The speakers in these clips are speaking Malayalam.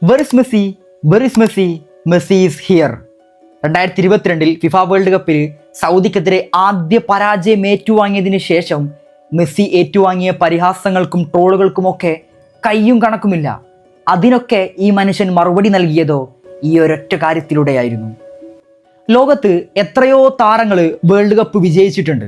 Where is Messi, where is Messi, Messi is here. 2022 FIFA world കപ്പിൽ സൗദിക്കെതിരെ ആദ്യ പരാജയം ഏറ്റുവാങ്ങിയതിന് ശേഷം മെസ്സി ഏറ്റുവാങ്ങിയ പരിഹാസങ്ങൾക്കും ട്രോളുകൾക്കുമൊക്കെ കയ്യും കണക്കുമില്ല. അതിനൊക്കെ ഈ മനുഷ്യൻ മറുപടി നൽകിയതോ ഈ ഒരൊറ്റ കാര്യത്തിലൂടെയായിരുന്നു. ലോകത്ത് എത്രയോ താരങ്ങൾ വേൾഡ് കപ്പ് വിജയിച്ചിട്ടുണ്ട്.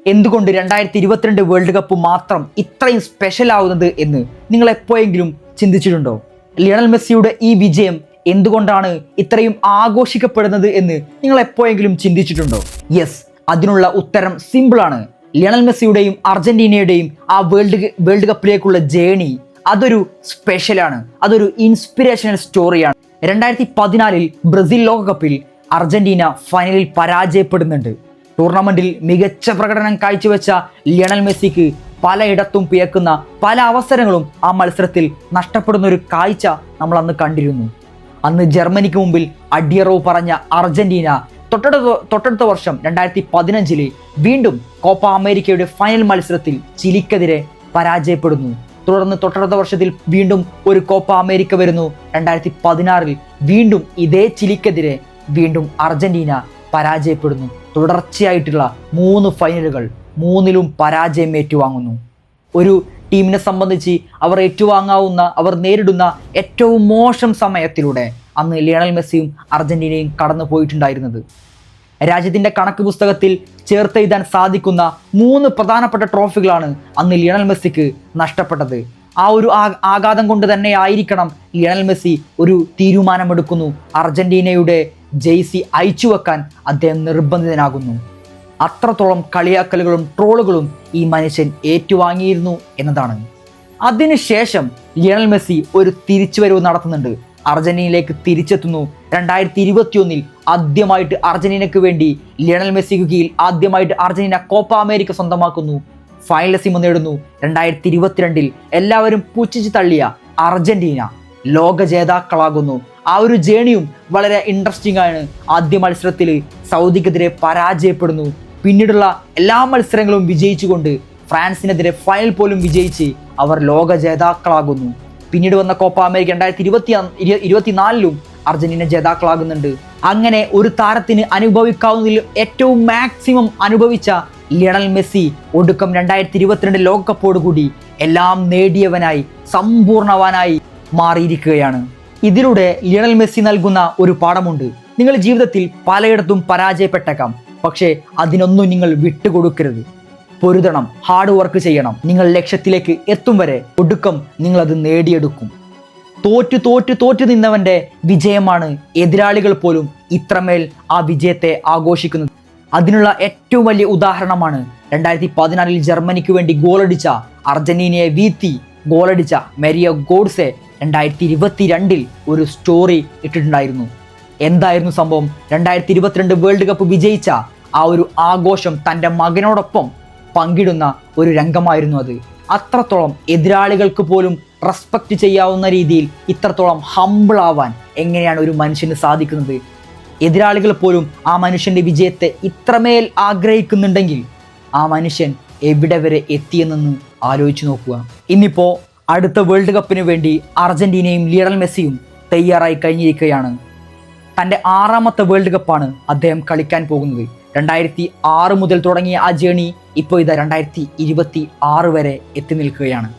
എന്തുകൊണ്ട് 2022 വേൾഡ് കപ്പ് മാത്രം ഇത്രയും സ്പെഷ്യൽ ആവുന്നത് എന്ന് നിങ്ങൾ എപ്പോഴെങ്കിലും ചിന്തിച്ചിട്ടുണ്ടോ? ലിയണൽ മെസ്സിയുടെ ഈ വിജയം എന്തുകൊണ്ടാണ് ഇത്രയും ആഘോഷിക്കപ്പെടുന്നത് എന്ന് നിങ്ങൾ എപ്പോഴെങ്കിലും ചിന്തിച്ചിട്ടുണ്ടോ? യെസ്, അതിനുള്ള ഉത്തരം സിമ്പിളാണ്. ലിയണൽ മെസ്സിയുടെയും അർജന്റീനയുടെയും ആ വേൾഡ് കപ്പിലേക്കുള്ള ജേണി അതൊരു സ്പെഷ്യലാണ്, അതൊരു ഇൻസ്പിറേഷണൽ സ്റ്റോറിയാണ്. 2014 ബ്രസീൽ ലോകകപ്പിൽ അർജന്റീന ഫൈനലിൽ പരാജയപ്പെടുന്നുണ്ട്. ടൂർണമെന്റിൽ മികച്ച പ്രകടനം കാഴ്ചവെച്ച ലിയണൽ മെസ്സിക്ക് പലയിടത്തും പിയക്കുന്ന പല അവസരങ്ങളും ആ മത്സരത്തിൽ നഷ്ടപ്പെടുന്ന ഒരു കാഴ്ച നമ്മൾ അന്ന് കണ്ടിരുന്നു. അന്ന് ജർമ്മനിക്ക് മുമ്പിൽ അടിയറവ് പറഞ്ഞ അർജന്റീന തൊട്ടടുത്ത വർഷം 2015 വീണ്ടും കോപ്പ അമേരിക്കയുടെ ഫൈനൽ മത്സരത്തിൽ ചിലിക്കെതിരെ പരാജയപ്പെടുന്നു. തുടർന്ന് തൊട്ടടുത്ത വർഷത്തിൽ വീണ്ടും ഒരു കോപ്പ അമേരിക്ക വരുന്നു. 2016 വീണ്ടും ഇതേ ചിലിക്കെതിരെ വീണ്ടും അർജന്റീന പരാജയപ്പെടുന്നു. തുടർച്ചയായിട്ടുള്ള 3 ഫൈനലുകൾ, 3ലും പരാജയം ഏറ്റുവാങ്ങുന്നു. ഒരു ടീമിനെ സംബന്ധിച്ച് അവർ നേരിടുന്ന ഏറ്റവും മോശം സമയത്തിലൂടെ അന്ന് ലിയണൽ മെസ്സിയും അർജന്റീനയും കടന്നു പോയിട്ടുണ്ടായിരുന്നത്. രാജ്യത്തിൻ്റെ കണക്ക് പുസ്തകത്തിൽ ചേർത്തെഴുതാൻ സാധിക്കുന്ന 3 പ്രധാനപ്പെട്ട ട്രോഫികളാണ് അന്ന് ലിയണൽ മെസ്സിക്ക് നഷ്ടപ്പെട്ടത്. ആ ഒരു ആഘാതം കൊണ്ട് തന്നെ ആയിരിക്കണം ലിയണൽ മെസ്സി ഒരു തീരുമാനമെടുക്കുന്നു. അർജന്റീനയുടെ ജേഴ്സി അയച്ചു വെക്കാൻ അദ്ദേഹം നിർബന്ധിതനാകുന്നു. അത്രത്തോളം കളിയാക്കലുകളും ട്രോളുകളും ഈ മനുഷ്യൻ ഏറ്റുവാങ്ങിയിരുന്നു എന്നതാണ്. അതിനുശേഷം ലിയണൽ മെസ്സി ഒരു തിരിച്ചുവരവ് നടത്തുന്നുണ്ട്. അർജന്റീനയിലേക്ക് തിരിച്ചെത്തുന്നു. 2021 ആദ്യമായിട്ട് അർജന്റീനയ്ക്ക് വേണ്ടി ലിയണൽ മെസ്സിക്ക് കീഴിൽ ആദ്യമായിട്ട് അർജന്റീന കോപ്പ അമേരിക്ക സ്വന്തമാക്കുന്നു. ഫൈനലിസിമ നേടുന്നു. 2022 എല്ലാവരും പുച്ഛിച്ച് തള്ളിയ അർജന്റീന ലോക ജേതാക്കളാകുന്നു. ആ ഒരു ജേണിയും വളരെ ഇൻട്രസ്റ്റിംഗ് ആണ്. ആദ്യ മത്സരത്തിൽ സൗദിക്കെതിരെ പരാജയപ്പെടുന്നു. പിന്നീടുള്ള എല്ലാ മത്സരങ്ങളും വിജയിച്ചുകൊണ്ട് ഫ്രാൻസിനെതിരെ ഫൈനൽ പോലും വിജയിച്ച് അവർ ലോക ജേതാക്കളാകുന്നു. പിന്നീട് വന്ന കോപ്പ അമേരിക്ക 2024 അർജന്റീന ജേതാക്കളാകുന്നുണ്ട്. അങ്ങനെ ഒരു താരത്തിന് അനുഭവിക്കാവുന്നതിൽ ഏറ്റവും മാക്സിമം അനുഭവിച്ച ലിയണൽ മെസ്സി ഒടുക്കം 2022 ലോകകപ്പോടുകൂടി എല്ലാം നേടിയവനായി, സമ്പൂർണവാനായി മാറിയിരിക്കുകയാണ്. ഇതിലൂടെ ലിയണൽ മെസ്സി നൽകുന്ന ഒരു പാഠമുണ്ട്. നിങ്ങൾ ജീവിതത്തിൽ പലയിടത്തും പരാജയപ്പെട്ടേക്കാം, പക്ഷേ അതിനൊന്നും നിങ്ങൾ വിട്ടുകൊടുക്കരുത്. പൊരുതണം, ഹാർഡ് വർക്ക് ചെയ്യണം. നിങ്ങൾ ലക്ഷ്യത്തിലേക്ക് എത്തും വരെ ഒടുക്കം നിങ്ങളത് നേടിയെടുക്കും. തോറ്റു നിന്നവൻ്റെ വിജയമാണ് എതിരാളികൾ പോലും ഇത്രമേൽ ആ വിജയത്തെ ആഘോഷിക്കുന്നത്. അതിനുള്ള ഏറ്റവും വലിയ ഉദാഹരണമാണ് 2014 ജർമ്മനിക്ക് വേണ്ടി ഗോളടിച്ച, അർജന്റീനയെ വീഴ്ത്തി ഗോളടിച്ച മരിയോ ഗോഡ്സെ 2022 ഒരു സ്റ്റോറി ഇട്ടിട്ടുണ്ടായിരുന്നു. എന്തായിരുന്നു സംഭവം? 2022 വേൾഡ് കപ്പ് വിജയിച്ച ആ ഒരു ആഘോഷം തൻ്റെ മകനോടൊപ്പം പങ്കിടുന്ന ഒരു രംഗമായിരുന്നു അത്. അത്രത്തോളം എതിരാളികൾക്ക് പോലും റെസ്പെക്റ്റ് ചെയ്യാവുന്ന രീതിയിൽ ഇത്രത്തോളം ഹംബിൾ ആവാൻ എങ്ങനെയാണ് ഒരു മനുഷ്യന് സാധിക്കുന്നത്? എതിരാളികൾ പോലും ആ മനുഷ്യൻ്റെ വിജയത്തെ ഇത്രമേൽ ആഗ്രഹിക്കുന്നുണ്ടെങ്കിൽ ആ മനുഷ്യൻ എവിടെ വരെ എത്തിയെന്നൊന്ന് ആലോചിച്ച് നോക്കുക. ഇന്നിപ്പോൾ അടുത്ത വേൾഡ് കപ്പിന് വേണ്ടി അർജന്റീനയും ലിയണൽ മെസ്സിയും തയ്യാറായി കഴിഞ്ഞിരിക്കുകയാണ്. തൻ്റെ 6ാമത്തെ വേൾഡ് കപ്പാണ് അദ്ദേഹം കളിക്കാൻ പോകുന്നത്. 2006 മുതൽ തുടങ്ങിയ ആ ജേണി ഇപ്പോൾ ഇതാ 2026 വരെ എത്തി നിൽക്കുകയാണ്.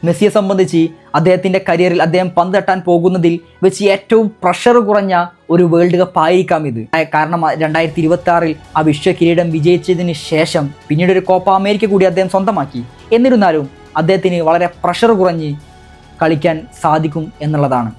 മെസ്സിയെ സംബന്ധിച്ച് അദ്ദേഹത്തിൻ്റെ കരിയറിൽ അദ്ദേഹം പന്ത് തട്ടാൻ പോകുന്നതിൽ വെച്ച് ഏറ്റവും പ്രഷർ കുറഞ്ഞ ഒരു വേൾഡ് കപ്പ് ആയിരിക്കാം ഇത്. കാരണം 2026 ആ വിശ്വ കിരീടം വിജയിച്ചതിന് ശേഷം പിന്നീട് ഒരു കോപ്പ അമേരിക്ക കൂടി അദ്ദേഹം സ്വന്തമാക്കി. എന്നിരുന്നാലും അദ്ദേഹത്തിന് വളരെ പ്രഷർ കുറഞ്ഞ് കളിക്കാൻ സാധിക്കും എന്നുള്ളതാണ്.